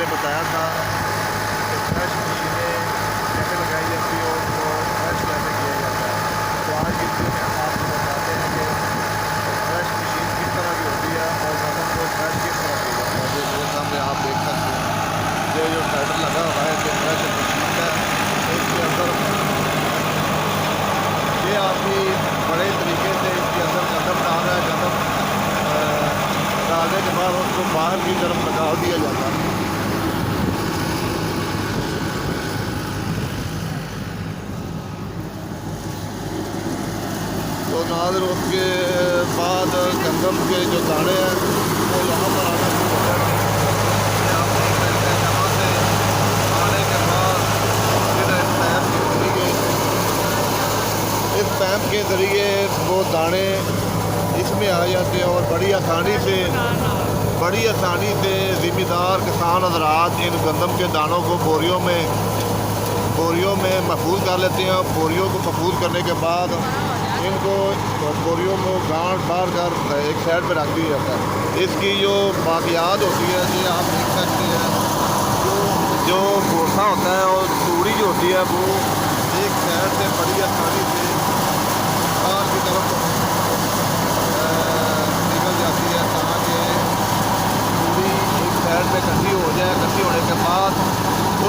पहले बताया था कि फ्रेश मशीनें कैसे लगाई जाती है और उनको फ्रेश कैसे किया जाता है। तो आज की वीडियो में आपको बताते हैं कि फ्रेश मशीन किस तरह की होती है और गंदम को फ्रेश किस तरह किया जाता है। जो मेरे सामने आप देख सकते हैं ये जो ट्रैक्टर लगा हुआ है कि फ्रेश मशीन है, इसके अंदर ये आदमी बड़े तरीके से इसके अंदर गंदम डाल रहा है। गंदम डालने के बाद उसको बाहर की तरफ निकाल दिया जाता है। तो नाज़िर उसके बाद गंदम के जो दाने हैं वो यहाँ पर आना शुरू हो जाते हैं। आप देख सकते हैं यहाँ से आने के बाद फिर इस पैप के ज़रिए वो दाने इसमें आ जाते हैं और बड़ी आसानी से ज़िम्मेदार किसान हज़रात इन गंदम के दानों को बोरियों में महफूज कर लेते हैं। बोरियों को महफूज करने के बाद इनको बोरियों में गांठ बार कर एक साइड पर रख दिया जाता है। इसकी जो बाकियात होती है ये आप देख सकते हैं, जो भूसा होता है और तूड़ी जो होती है वो एक साइड से बड़ी आसानी से बाहर की तरफ निकल जाती है ताकि तूड़ी एक साइड पे इकट्ठी हो जाए। इकट्ठी होने के बाद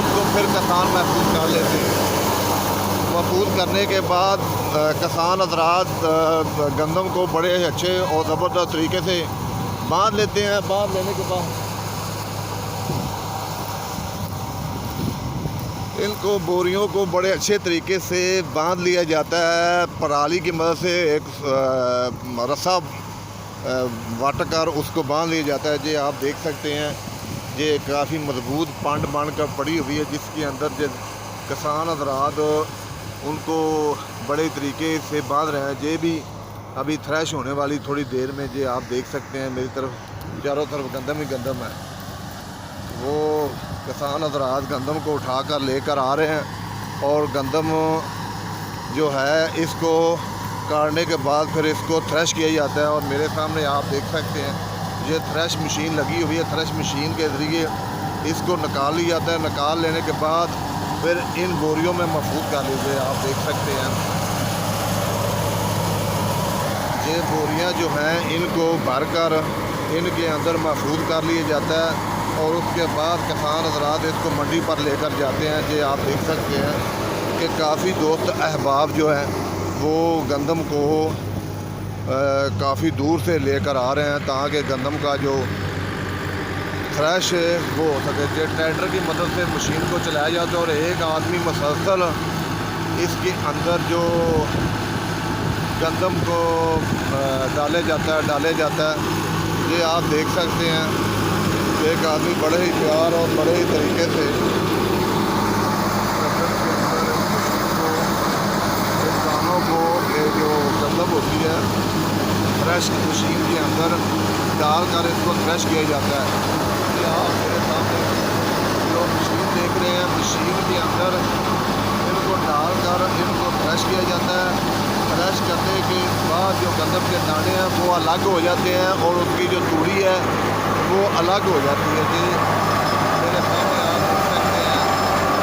उसको फिर किसान महफूज कर लेते हैं। महफूज करने के बाद किसान हज़रात गंदम को बड़े अच्छे और ज़बरदस्त तरीके से बांध लेते हैं। बांध लेने के बाद इनको बोरियों को बड़े अच्छे तरीके से बांध लिया जाता है। पराली की मदद से एक रस्सा वाट कर उसको बांध लिया जाता है। ये आप देख सकते हैं ये काफ़ी मजबूत पंड बांध कर पड़ी हुई है, जिसके अंदर जो किसान हज़रात उनको बड़े तरीके से बांध रहे हैं। ये भी अभी थ्रेश होने वाली थोड़ी देर में। ये आप देख सकते हैं मेरी तरफ चारों तरफ गंदम ही गंदम है। वो किसान हज़रात गंदम को उठाकर लेकर आ रहे हैं और गंदम जो है इसको काटने के बाद फिर इसको थ्रेश किया जाता है। और मेरे सामने आप देख सकते हैं ये थ्रेश मशीन लगी हुई है। थ्रेश मशीन के ज़रिए इसको निकाल लिया जाता है। निकाल लेने के बाद फिर इन बोरियों में महफूज कर लीजिए। आप देख सकते हैं ये बोरियां जो हैं इनको भरकर इनके अंदर महफूज कर लिया जाता है और उसके बाद किसान हज़रात इसको मंडी पर लेकर जाते हैं। ये आप देख सकते हैं कि काफ़ी दोस्त अहबाब जो हैं वो गंदम को काफ़ी दूर से लेकर आ रहे हैं ताकि गंदम का जो फ्रेश वो हो सके। जो ट्रैक्टर की मदद से मशीन को चलाया जाता है और एक आदमी मुसलसल इसके अंदर जो गंदम को डाले जाता है। ये आप देख सकते हैं एक आदमी बड़े ही प्यार और बड़े ही तरीके से दानों को ये जो गंदम होती है फ्रेश मशीन के अंदर डालकर इसको फ्रेश किया जाता है। ये आप मेरे सामने जो मशीन देख रहे हैं, मशीन के अंदर इनको डालकर इनको फ्रेश किया जाता है। फ्रेश करने के बाद जो गंदम के दाने हैं वो अलग हो जाते हैं और उसकी जो तूड़ी है वो अलग हो जाती है। जी मेरे सामने आप देख सकते हैं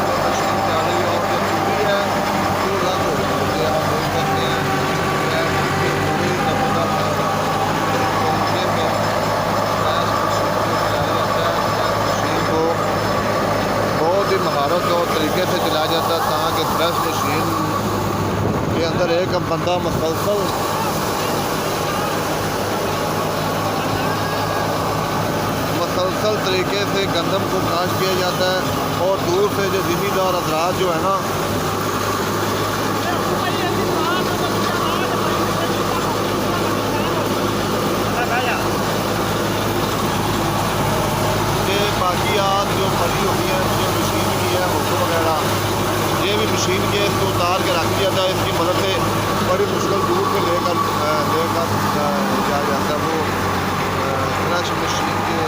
जो मशीन डाली और जो तूड़ी है वो अलग हो जाती है। आप देख सकते हैं महारत और तरीके से चलाया जाता है ताकि फ्रेश मशीन के अंदर एक बंदा मुसलसल तरीके से गंदम को काश किया जाता है और दूर से जो ज़िम्मेदार हज़रात जो है ना ये बाकियात जो पड़ी हुई है जो मशीन की है मोटर वगैरह ये भी मशीन के इसको उतार के रख दिया जाता है। इसकी मदद से बड़ी मुश्किल दूर से लेकर जाया जाता है। वो फ्रेश मशीन के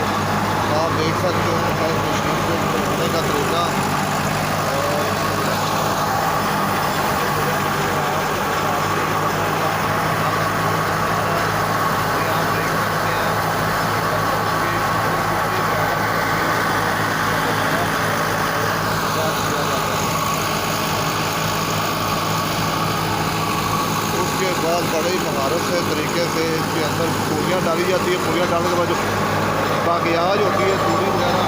आप देख सकते हो फ्रेश मशीन को बनाने का तरीका। बाद बड़े ही महारत से तरीके से इसके अंदर पूरियाँ डाली जाती है। पूरियाँ डालने के बाद जो बाकियाज होती है, तूरी वगैरह